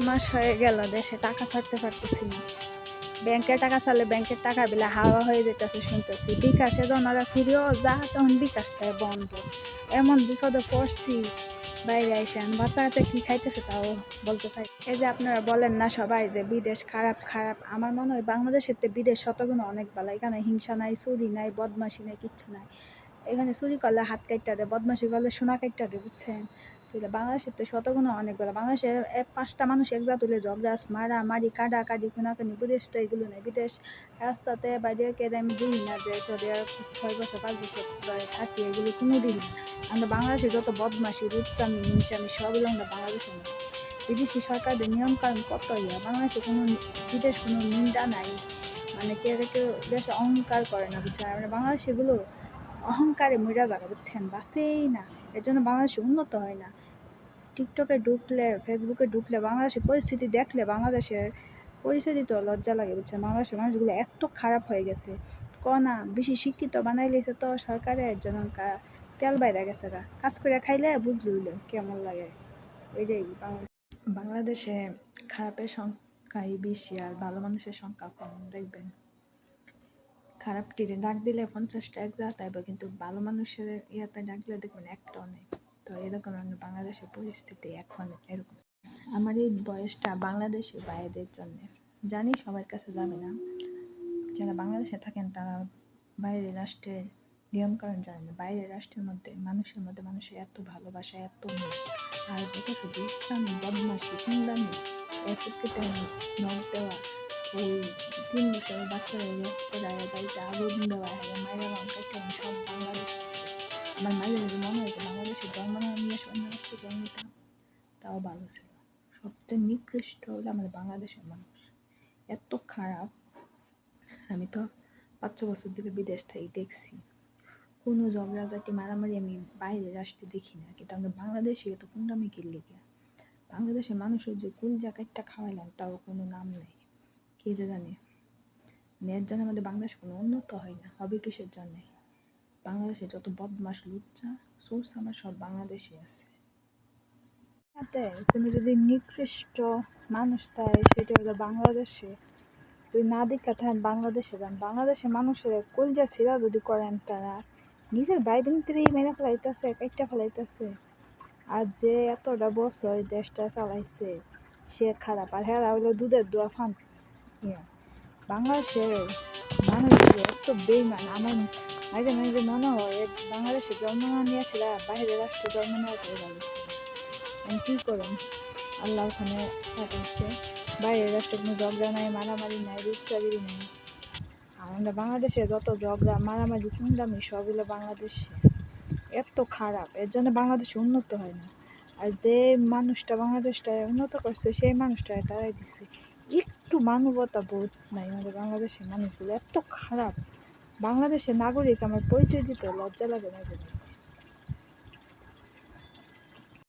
মাস হয়ে গেল দেশে টাকা ছাড়তে পারতেছি না। ব্যাংকে টাকা ছাড়লে ব্যাংকের টাকা বিলে হাওয়া হয়ে যেতেছে শুনতেছি। বিকাশে জনারা ফিরেও যা তখন বিকাশটাই বন্ধ। এমন বিপদে পড়ছি, বাইরে আইসেন বাচ্চা কাচ্চা কি খাইতেছে তাও বলতে পারি। এই যে আপনারা বলেন না সবাই যে বিদেশ খারাপ খারাপ, আমার মনে হয় বাংলাদেশের তো বিদেশ শতগুণ অনেক ভালো। এখানে হিংসা নাই, চুরি নাই, বদমাশি নাই, কিচ্ছু নাই। এখানে চুরি করলে হাত কাটটা দেয়, বদমাশি করলে সোনা কাটটা দেয়, বুঝছেন? তুইলে বাংলাদেশের তো শতগুণ অনেক ভালো। বাংলাদেশের 5টা মানুষ এক জাত হলে ঝগড়া মারামারি কাটাকাটি খুনাখানি। বিদেশ তো এগুলো নেই। বিদেশ রাস্তাতে বাইরে কেটে আমি দিই না যে চলে 6 বছর 5 বছর ধরে থাকি, এগুলো কোনো দিন না। আমরা বাংলাদেশে যত বদমাশি রুচ্চামি হিংসামি সবগুলো আমরা বাংলাদেশে নেই। বিদেশি সরকারদের নিয়ম কানুন কত বাংলাদেশে কোনো বিদেশ কোনো নিন্দা নাই, মানে কেউ কেউ দেশে অহংকার করে না, বুঝছেন? আমরা বাংলাদেশ এগুলো অহংকারে মইরা যাবে, বুঝছেন? বাসেই না। এর জন্য বাংলাদেশ উন্নত হয় না। টিকটকে ঢুকলে, ফেসবুকে ঢুকলে, বাংলাদেশের পরিস্থিতি দেখলে বাংলাদেশের পরিস্থিতি তো লজ্জা লাগে, বুঝছেন? বাংলাদেশের মানুষগুলো এত খারাপ হয়ে গেছে। না বেশি শিক্ষিত বানাই লেছে তো সরকারের জন্য তেল বাইরে গেছে গা। কাজ করে খাইলে বুঝলি হইলে কেমন লাগে। ওইটাই বাংলাদেশে খারাপের সংখ্যাই বেশি আর ভালো মানুষের সংখ্যা কম, দেখবেন। খারাপ টিরে ডাক দিলে 50টা এক যা তাইবা, কিন্তু ভালো মানুষের ইয়াতে ডাক দিলে দেখবেন একটাও নেই। তো এরকম বাংলাদেশের পরিস্থিতি এখন এরকম। আমার এই বয়সটা বাংলাদেশি ভাইদের জন্য, জানি সবার কাছে যাবে না। যারা বাংলাদেশে থাকেন তারা বাইরের রাষ্ট্রের নিয়মকানুন জানে না। বাইরের রাষ্ট্রের মধ্যে মানুষের এত ভালোবাসা, এত মিল। আর যত শুধু ইচ্ছামি বদমাশি কুন্দামি, প্রত্যেকটা নখ দেওয়া, ওই 3 বছরের বাচ্চারা বাড়িতে আগুন দেওয়া, মায়েরা লঙ্কাটা সব বাংলাদেশ আছে। আমার মায়ের মনে হয় যে বাংলাদেশে জন্ম না নিয়ে অন্য রাষ্ট্রে জন্ম নিতাম তাও ভালো ছিল। সবচেয়ে নিকৃষ্ট হলো আমাদের বাংলাদেশের মানুষ, এত খারাপ। আমি তো 5-6 বছর ধরে বিদেশ থেকে দেখছি, কোনো ঝগড়াঝাটি মারামারি আমি বাইরের রাষ্ট্রে দেখি না, কিন্তু আমরা বাংলাদেশে এত কুন্ডামি কিনলে গিয়া। বাংলাদেশের মানুষের যে কোন জায়গাটা খাওয়াইলাম তাও কোনো নাম নেই, কে জানে। এর জন্য আমাদের বাংলাদেশ কোনো উন্নত হয় না, হবে কিসের জন্যে? বাংলাদেশে যত বদমাস লুচ্চা সোর্স আমার সব বাংলাদেশে আছে। তুমি যদি নিকৃষ্ট মানুষ তাই সেটা হলো বাংলাদেশে। তুই না দেখা থাকেন বাংলাদেশে যান, বাংলাদেশের মানুষের কলজা ছিঁড়া যদি করেন, তারা নিজের বাইরে মেরে ফেলাইতেছে, কাইটা ফেলাইতেছে। আর যে এতটা বছর দেশটা চালাইছে সে খারাপ, আর হ্যাঁ হলো দুধের দোয়া ফান। বাংলাদেশের মানুষগুলো এত বেইমান। আমার মাঝে মাঝে মনে হয় বাংলাদেশে জন্ম না নিয়েছিল, বাইরের রাষ্ট্রে জন্ম নেওয়াটাই ভালো ছিল। আমি কী করুন, আল্লাহ ওখানে পাঠাইছে। বাইরের রাষ্ট্রে কোনো ঝগড়া নাই, মারামারি নাই, রূপচাগিরি নাই। আমরা বাংলাদেশে যত ঝগড়া মারামারি কুন্দামি সবগুলো বাংলাদেশে। এত খারাপ, এর জন্য বাংলাদেশে উন্নত হয় না। আর যে মানুষটা বাংলাদেশটা উন্নত করছে সেই মানুষটা তারাই দিছে। একটু মানবতা বোধ নাই আমাদের বাংলাদেশের মানুষগুলো, এত খারাপ। বাংলাদেশের নাগরিক আমার পরিচয় দিতে লজ্জা লাগে মাঝে মাঝে।